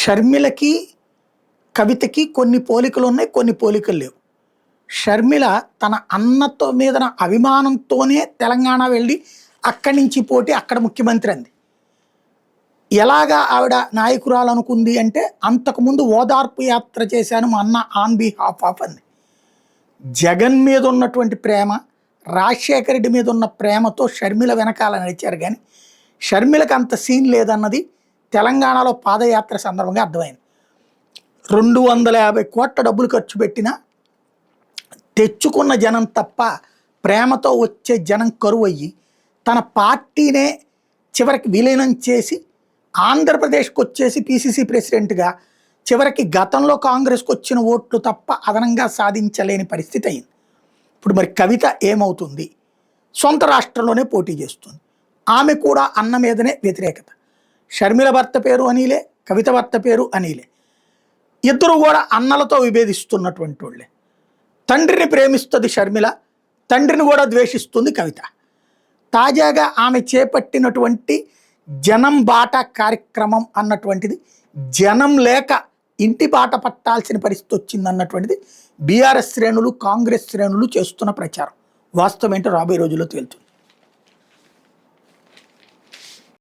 షర్మిలకి, కవితకి కొన్ని పోలికలు ఉన్నాయి, కొన్ని పోలికలు లేవు. షర్మిల తన అన్నతో మీదన అభిమానంతోనే తెలంగాణ వెళ్ళి అక్కడి నుంచి పోటీ అక్కడ ముఖ్యమంత్రి అంది. ఎలాగా ఆవిడ నాయకురాలు అనుకుంది అంటే, అంతకుముందు ఓదార్పు యాత్ర చేశాను మా అన్న ఆన్ బిహాఫ్ ఆఫ్ అంది. జగన్ మీద ఉన్నటువంటి ప్రేమ, రాజశేఖర రెడ్డి మీద ఉన్న ప్రేమతో షర్మిల వెనకాల నడిచారు. కానీ షర్మిలకు అంత సీన్ లేదన్నది తెలంగాణలో పాదయాత్ర సందర్భంగా అర్థమైంది. 250 కోట్ల డబ్బులు ఖర్చు పెట్టినా తెచ్చుకున్న జనం తప్ప ప్రేమతో వచ్చే జనం కరువు అయ్యి, తన పార్టీనే చివరికి విలీనం చేసి ఆంధ్రప్రదేశ్కి వచ్చేసి పిసిసి ప్రెసిడెంట్గా చివరికి గతంలో కాంగ్రెస్కి వచ్చిన ఓట్లు తప్ప అదనంగా సాధించలేని పరిస్థితి అయింది. ఇప్పుడు మరి కవిత ఏమవుతుంది? సొంత రాష్ట్రంలోనే పోటీ చేస్తుంది. ఆమె కూడా అన్న మీదనే వ్యతిరేకత. షర్మిల భర్త పేరు అనిలే, కవిత భర్త పేరు అనిలే. ఇద్దరు కూడా అన్నలతో విభేదిస్తున్నటువంటి వాళ్ళే. తండ్రిని ప్రేమిస్తుంది షర్మిల, తండ్రిని కూడా ద్వేషిస్తుంది కవిత. తాజాగా ఆమె చేపట్టినటువంటి జనం బాట కార్యక్రమం అన్నటువంటిది జనం లేక ఇంటి బాట పట్టాల్సిన పరిస్థితి వచ్చిందన్నటువంటిది బీఆర్ఎస్ శ్రేణులు, కాంగ్రెస్ శ్రేణులు చేస్తున్న ప్రచారం. వాస్తవం ఏంటో రాబోయే రోజుల్లో తేలుతుంది.